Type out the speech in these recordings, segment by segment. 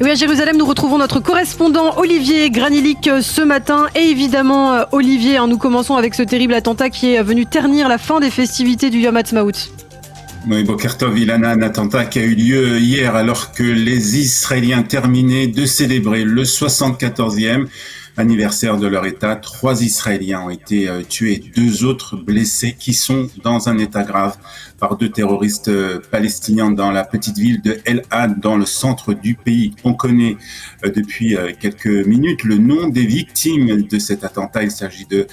Oui, à Jérusalem, nous retrouvons notre correspondant Olivier Granilic ce matin. Et évidemment, Olivier, nous commençons avec ce terrible attentat qui est venu ternir la fin des festivités du Yom Ha'atzmaut. Oui, Boker Tov, Ilana, un attentat qui a eu lieu hier alors que les Israéliens terminaient de célébrer le 74e anniversaire de leur État. 3 Israéliens ont été tués, 2 autres blessés qui sont dans un état grave par 2 terroristes palestiniens dans la petite ville de El Had, dans le centre du pays. On connaît depuis quelques minutes le nom des victimes de cet attentat. Il s'agit de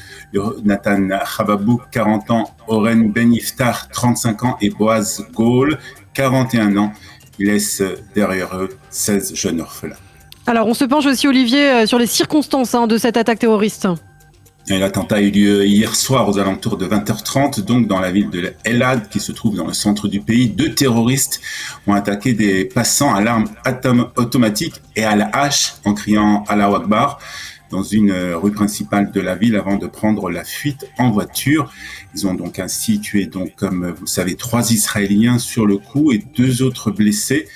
Nathan Chababouk, 40 ans, Oren Ben Iftar, 35 ans, et Boaz Gaul, 41 ans. Ils laissent derrière eux 16 jeunes orphelins. Alors, on se penche aussi, Olivier, sur les circonstances de cette attaque terroriste. Et l'attentat a eu lieu hier soir aux alentours de 20h30, donc dans la ville de El Had, qui se trouve dans le centre du pays. 2 terroristes ont attaqué des passants à l'arme automatique et à la hache en criant Allahu Akbar dans une rue principale de la ville avant de prendre la fuite en voiture. Ils ont donc ainsi tué, comme vous le savez, 3 Israéliens sur le coup et 2 autres blessés.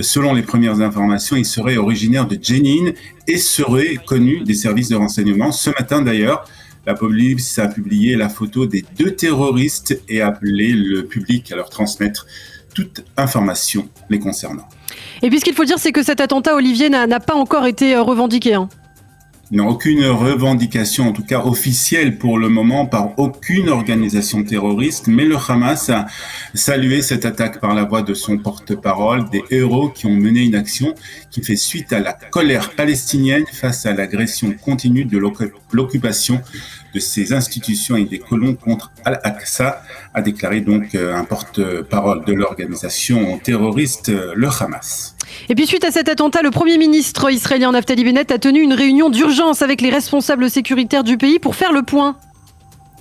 Selon les premières informations, il serait originaire de Jenin et serait connu des services de renseignement. Ce matin d'ailleurs, la police a publié la photo des 2 terroristes et a appelé le public à leur transmettre toute information les concernant. Et puis ce qu'il faut dire, c'est que cet attentat, Olivier, n'a pas encore été revendiqué. Non, aucune revendication, en tout cas officielle pour le moment, par aucune organisation terroriste, mais le Hamas a salué cette attaque par la voix de son porte-parole, des héros qui ont mené une action qui fait suite à la colère palestinienne face à l'agression continue de l'occupation de ces institutions et des colons contre Al-Aqsa, a déclaré donc un porte-parole de l'organisation terroriste, le Hamas. Et puis suite à cet attentat, le Premier ministre israélien Naftali Bennett a tenu une réunion d'urgence avec les responsables sécuritaires du pays pour faire le point.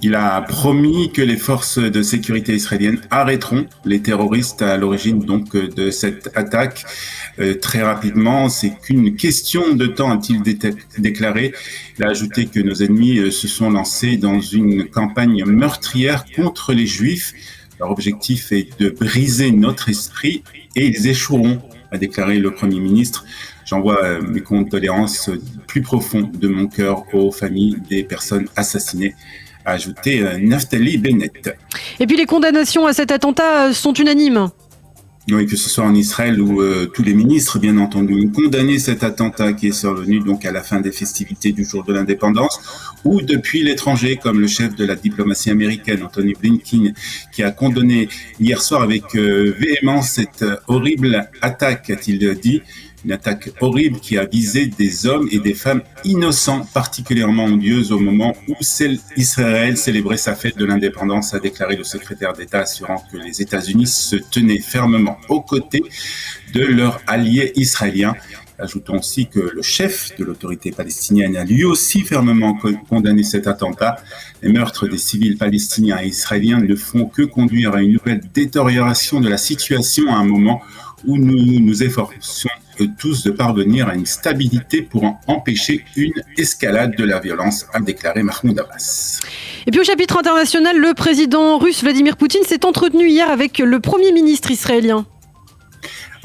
Il a promis que les forces de sécurité israéliennes arrêteront les terroristes à l'origine donc de cette attaque très rapidement. C'est qu'une question de temps, a-t-il déclaré. Il a ajouté que nos ennemis se sont lancés dans une campagne meurtrière contre les Juifs. Leur objectif est de briser notre esprit et ils échoueront, a déclaré le Premier ministre. J'envoie mes condoléances plus profondes de mon cœur aux familles des personnes assassinées, a ajouté Naftali Bennett. Et puis les condamnations à cet attentat sont unanimes. Oui, que ce soit en Israël où tous les ministres, bien entendu, ont condamné cet attentat qui est survenu donc à la fin des festivités du jour de l'indépendance, ou depuis l'étranger, comme le chef de la diplomatie américaine, Anthony Blinken, qui a condamné hier soir avec véhémence cette horrible attaque, a-t-il dit. Une attaque horrible qui a visé des hommes et des femmes innocents, particulièrement odieuses au moment où Israël célébrait sa fête de l'indépendance, a déclaré le secrétaire d'État, assurant que les États-Unis se tenaient fermement aux côtés de leurs alliés israéliens. Ajoutons aussi que le chef de l'autorité palestinienne a lui aussi fermement condamné cet attentat. Les meurtres des civils palestiniens et israéliens ne font que conduire à une nouvelle détérioration de la situation à un moment où nous nous efforçons tous de parvenir à une stabilité pour en empêcher une escalade de la violence, a déclaré Mahmoud Abbas. Et puis au chapitre international, le président russe Vladimir Poutine s'est entretenu hier avec le Premier ministre israélien.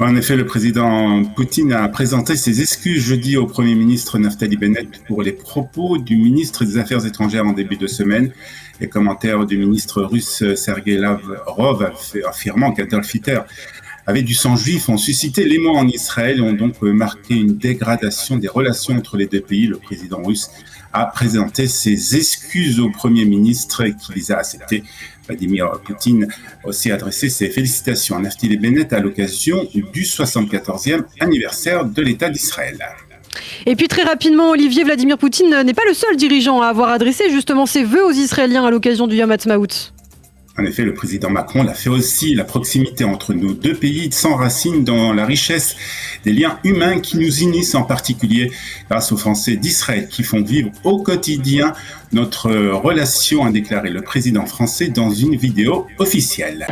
En effet, le président Poutine a présenté ses excuses jeudi au Premier ministre Naftali Bennett pour les propos du ministre des Affaires étrangères en début de semaine. Les commentaires du ministre russe Sergei Lavrov affirmant qu'Adolf Hitler avait du sang juif ont suscité l'émoi en Israël et ont donc marqué une dégradation des relations entre les 2 pays. Le président russe a présenté ses excuses au Premier ministre qui les a acceptées. Vladimir Poutine a aussi adressé ses félicitations à Naftali Bennett à l'occasion du 74e anniversaire de l'État d'Israël. Et puis très rapidement, Olivier, Vladimir Poutine n'est pas le seul dirigeant à avoir adressé justement ses vœux aux Israéliens à l'occasion du Yom Ha'atzmaut. En effet, le président Macron l'a fait aussi. La proximité entre nos 2 pays s'enracine dans la richesse des liens humains qui nous unissent, en particulier grâce aux Français d'Israël qui font vivre au quotidien notre relation, a déclaré le président français dans une vidéo officielle.